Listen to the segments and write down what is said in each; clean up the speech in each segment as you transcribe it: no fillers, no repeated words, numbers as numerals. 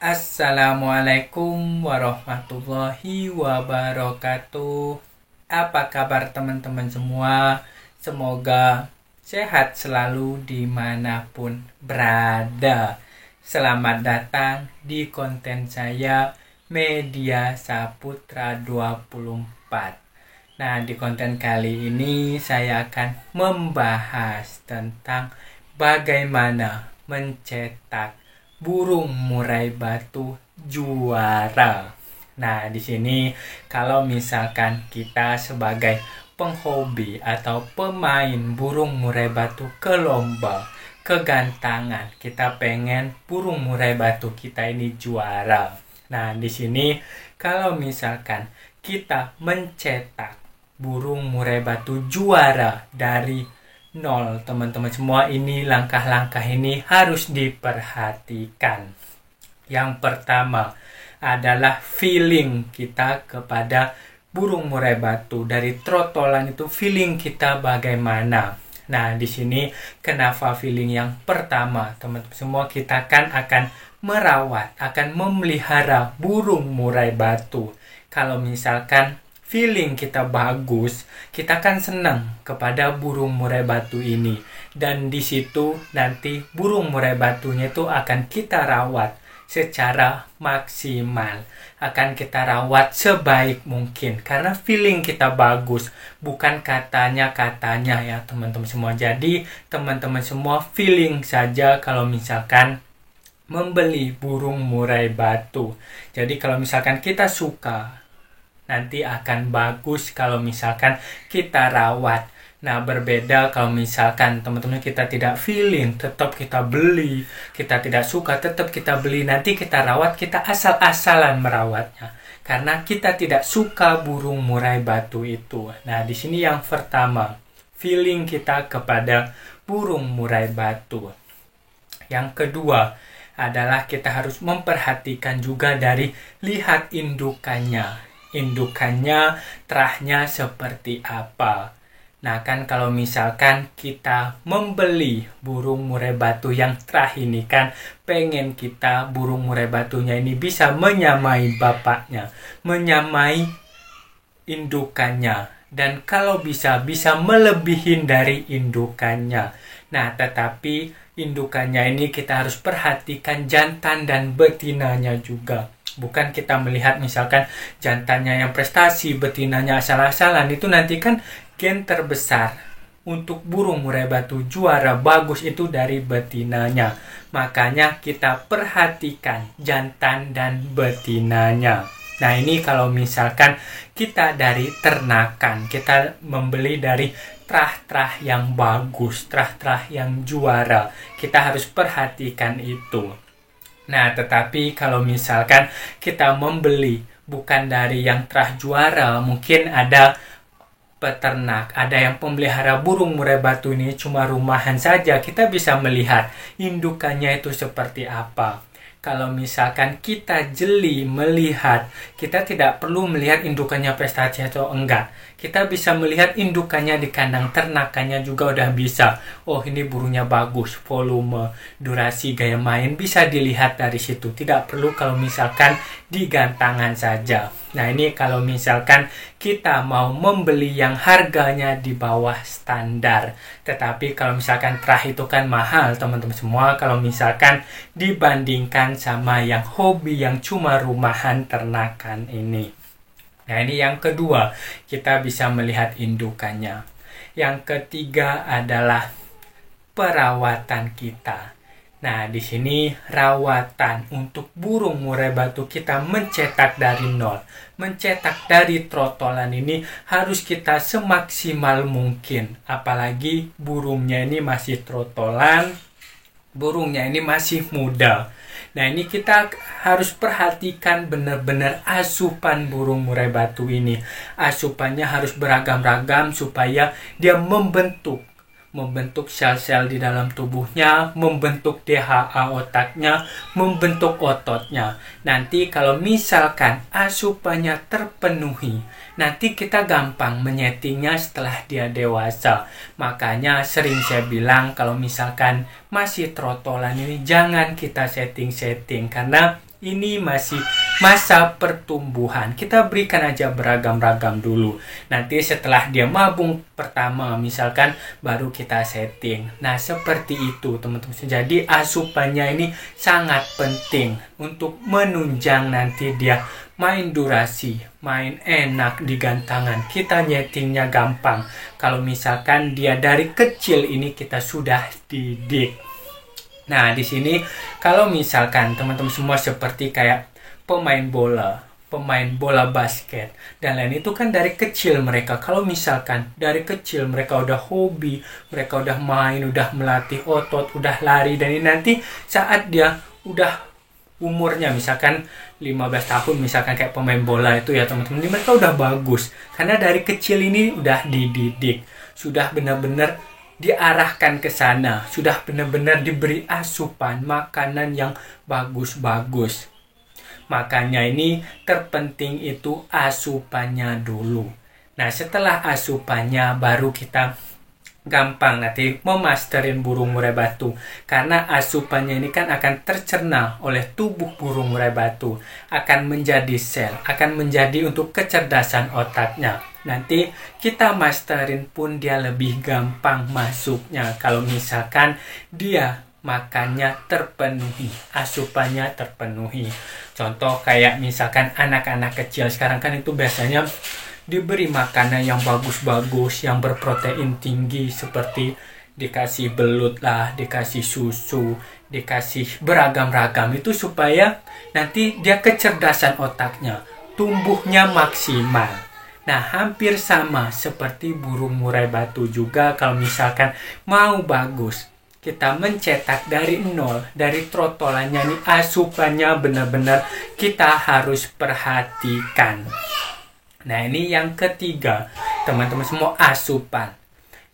Assalamualaikum warahmatullahi wabarakatuh. Apa kabar teman-teman semua? Semoga sehat selalu dimanapun berada. Selamat datang di konten saya Media Saputra 24. Nah, di konten kali ini saya akan membahas tentang bagaimana mencetak burung murai batu juara. Nah, di sini kalau misalkan kita sebagai penghobi atau pemain burung murai batu ke lomba, kegantangan, kita pengen burung murai batu kita ini juara. Nah, di sini kalau misalkan kita mencetak burung murai batu juara dari nol, teman-teman semua, ini langkah-langkah ini harus diperhatikan. Yang pertama adalah feeling kita kepada burung murai batu. Dari trotolan itu feeling kita bagaimana. Nah, di sini kenapa feeling yang pertama, teman-teman semua, kita kan akan merawat, akan memelihara burung murai batu. Kalau misalkan feeling kita bagus, kita kan senang kepada burung murai batu ini. Dan di situ nanti burung murai batunya itu akan kita rawat secara maksimal. Akan kita rawat sebaik mungkin. Karena feeling kita bagus. Bukan katanya ya teman-teman semua. Jadi teman-teman semua feeling saja kalau misalkan membeli burung murai batu. Jadi kalau misalkan kita suka, nanti akan bagus kalau misalkan kita rawat. Nah, berbeda kalau misalkan teman-teman kita tidak feeling, tetap kita beli. Kita tidak suka, tetap kita beli. Nanti kita rawat, kita asal-asalan merawatnya. Karena kita tidak suka burung murai batu itu. Nah, di sini yang pertama, feeling kita kepada burung murai batu. Yang kedua adalah kita harus memperhatikan juga dari lihat indukannya. Indukannya, terahnya seperti apa. Nah, kan kalau misalkan kita membeli burung murai batu yang terah ini, kan pengen kita burung murai batunya ini bisa menyamai bapaknya, menyamai indukannya, dan kalau bisa melebihin dari indukannya. Nah, tetapi indukannya ini kita harus perhatikan jantan dan betinanya juga. Bukan kita melihat misalkan jantannya yang prestasi, betinanya asal-asalan. Itu nanti kan gen terbesar untuk burung murai batu juara bagus itu dari betinanya. Makanya kita perhatikan jantan dan betinanya. Nah, ini kalau misalkan kita dari ternakan, kita membeli dari terah-terah yang bagus, terah-terah yang juara. Kita harus perhatikan itu. Nah, tetapi kalau misalkan kita membeli bukan dari yang terah juara, mungkin ada peternak, ada yang pemelihara burung murai batu ini cuma rumahan saja, kita bisa melihat indukannya itu seperti apa. Kalau misalkan kita jeli melihat, kita tidak perlu melihat indukannya prestasi atau enggak. Kita bisa melihat indukannya di kandang ternakannya juga udah bisa. Oh, ini burungnya bagus, volume, durasi, gaya main bisa dilihat dari situ. Tidak perlu kalau misalkan di gantangan saja. Nah, ini kalau misalkan kita mau membeli yang harganya di bawah standar. Tetapi kalau misalkan terah itu kan mahal, teman-teman semua. Kalau misalkan dibandingkan sama yang hobi, yang cuma rumahan ternakan ini. Nah, ini yang kedua, kita bisa melihat indukannya. Yang ketiga adalah perawatan kita. Nah, di sini rawatan untuk burung murai batu kita mencetak dari nol. Mencetak dari trotolan ini harus kita semaksimal mungkin. Apalagi burungnya ini masih trotolan, burungnya ini masih muda. Nah, ini kita harus perhatikan benar-benar asupan burung murai batu ini. Asupannya harus beragam-ragam supaya dia membentuk sel-sel di dalam tubuhnya, membentuk DHA otaknya, membentuk ototnya. Nanti kalau misalkan asupannya terpenuhi, nanti kita gampang menyetingnya setelah dia dewasa. Makanya sering saya bilang kalau misalkan masih trotolan ini jangan kita setting-setting, karena Ini masih masa pertumbuhan. Kita berikan aja beragam-ragam dulu. Nanti setelah dia mabung pertama, misalkan baru kita setting. Nah, seperti itu teman-teman. Jadi asupannya ini sangat penting untuk menunjang nanti dia main durasi, main enak di gantangan. Kita nyetingnya gampang. Kalau misalkan dia dari kecil ini kita sudah didik. Nah, di sini kalau misalkan teman-teman semua seperti kayak pemain bola basket dan lain itu kan dari kecil mereka. Kalau misalkan dari kecil mereka udah hobi, mereka udah main, udah melatih otot, udah lari, dan ini nanti saat dia udah umurnya misalkan 15 tahun misalkan kayak pemain bola itu ya teman-teman, mereka udah bagus karena dari kecil ini udah dididik, sudah benar-benar diarahkan ke sana, sudah benar-benar diberi asupan makanan yang bagus-bagus. Makanya ini terpenting itu asupannya dulu. Nah, setelah asupannya baru kita gampang nanti memasterin burung murai batu, karena asupannya ini kan akan tercerna oleh tubuh burung murai batu, akan menjadi sel, akan menjadi untuk kecerdasan otaknya. Nanti kita masterin pun dia lebih gampang masuknya kalau misalkan dia makannya terpenuhi, asupannya terpenuhi. Contoh kayak misalkan anak-anak kecil sekarang kan itu biasanya diberi makanan yang bagus-bagus, yang berprotein tinggi, seperti dikasih belut lah, dikasih susu, dikasih beragam-ragam, itu supaya nanti dia kecerdasan otaknya, tumbuhnya maksimal. Nah, hampir sama seperti burung murai batu juga kalau misalkan mau bagus. Kita mencetak dari nol, dari trotolannya nih, asupannya benar-benar kita harus perhatikan. Nah, ini yang ketiga, teman-teman semua, asupan.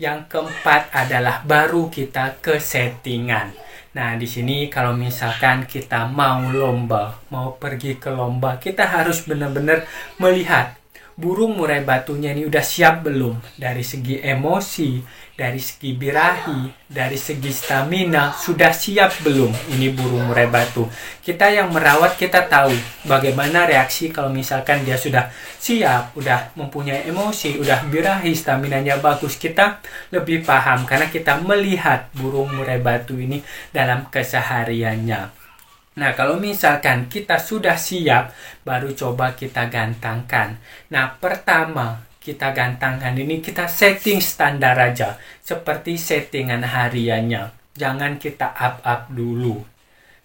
Yang keempat adalah baru kita ke settingan. Nah, di sini kalau misalkan kita mau lomba, mau pergi ke lomba, kita harus benar-benar melihat burung murai batunya ini udah siap belum? Dari segi emosi, dari segi birahi, dari segi stamina, sudah siap belum ini burung murai batu? Kita yang merawat, kita tahu bagaimana reaksi kalau misalkan dia sudah siap, udah mempunyai emosi, udah birahi, staminanya bagus. Kita lebih paham karena kita melihat burung murai batu ini dalam kesehariannya. Nah, kalau misalkan kita sudah siap, baru coba kita gantangkan. Nah, pertama kita gantangkan ini, kita setting standar aja, seperti settingan hariannya. Jangan kita up dulu.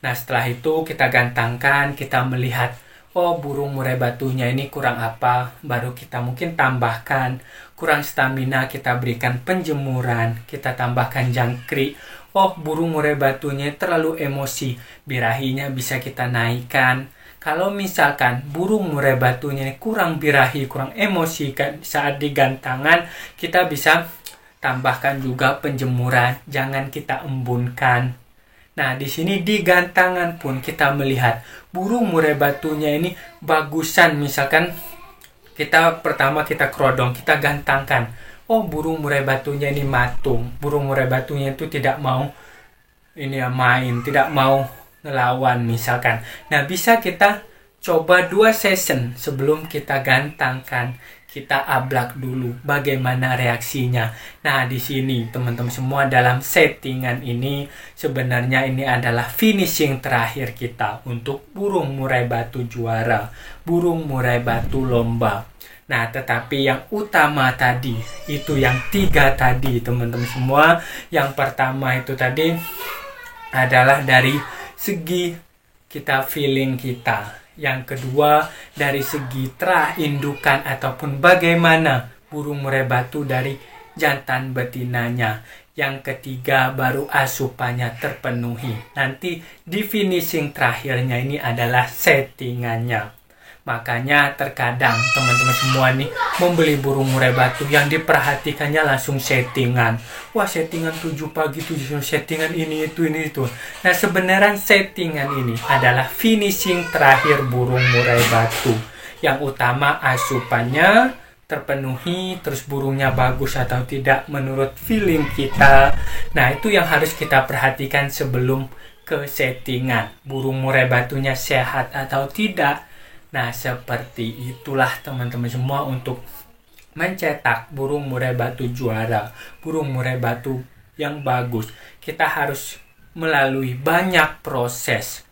Nah, setelah itu kita gantangkan, kita melihat, oh burung murai batunya ini kurang apa, baru kita mungkin tambahkan. Kurang stamina, kita berikan penjemuran, kita tambahkan jangkrik. Oh, burung murai batunya terlalu emosi, birahinya bisa kita naikkan. Kalau misalkan burung murai batunya ini kurang birahi, kurang emosi saat digantangan, kita bisa tambahkan juga penjemuran, jangan kita embunkan. Nah, di sini di gantangan pun kita melihat burung murai batunya ini bagusan, misalkan kita pertama kita kerodong, kita gantangkan. Oh, burung murai batunya ini matung. Burung murai batunya itu tidak mau main, tidak mau ngelawan misalkan. Nah, bisa kita coba 2 session sebelum kita gantangkan. Kita ablak dulu bagaimana reaksinya. Nah, di sini teman-teman semua, dalam settingan ini sebenarnya ini adalah finishing terakhir kita untuk burung murai batu juara, burung murai batu lomba. Nah, tetapi yang utama tadi, itu yang 3 tadi teman-teman semua. Yang pertama itu tadi adalah dari segi kita feeling kita. Yang kedua dari segi terah indukan ataupun bagaimana burung murai batu dari jantan betinanya. Yang ketiga baru asupannya terpenuhi. Nanti di finishing terakhirnya ini adalah settingannya. Makanya terkadang teman-teman semua nih membeli burung murai batu, yang diperhatikannya langsung settingan. Wah, settingan 7 pagi, 7 settingan ini itu. Nah, sebenarnya settingan ini adalah finishing terakhir burung murai batu. Yang utama asupannya terpenuhi, terus burungnya bagus atau tidak menurut feeling kita. Nah, itu yang harus kita perhatikan sebelum ke settingan. Burung murai batunya sehat atau tidak. Nah, seperti itulah teman-teman semua untuk mencetak burung murai batu juara, burung murai batu yang bagus. Kita harus melalui banyak proses.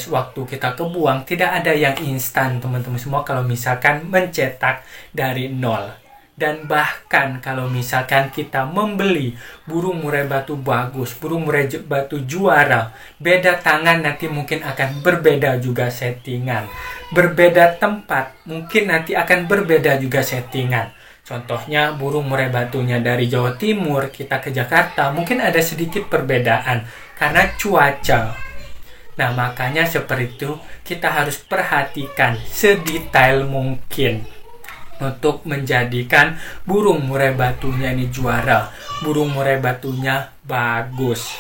Waktu kita kebuang, tidak ada yang instan teman-teman semua kalau misalkan mencetak dari nol. Dan bahkan kalau misalkan kita membeli burung murai batu bagus, burung murai batu juara, beda tangan nanti mungkin akan berbeda juga settingan. Berbeda tempat, mungkin nanti akan berbeda juga settingan. Contohnya burung murai batunya dari Jawa Timur, kita ke Jakarta, mungkin ada sedikit perbedaan karena cuaca. Nah, makanya seperti itu kita harus perhatikan sedetail mungkin untuk menjadikan burung murai batunya ini juara, burung murai batunya bagus.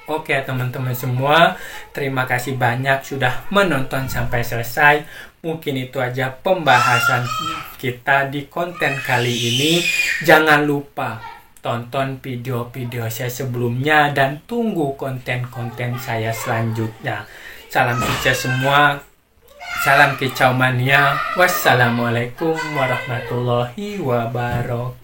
Oke teman-teman semua, terima kasih banyak sudah menonton sampai selesai. Mungkin itu aja pembahasan kita di konten kali ini. Jangan lupa tonton video-video saya sebelumnya dan tunggu konten-konten saya selanjutnya. Salam sukses semua. Salam kicau mania. Wassalamualaikum warahmatullahi wabarakatuh.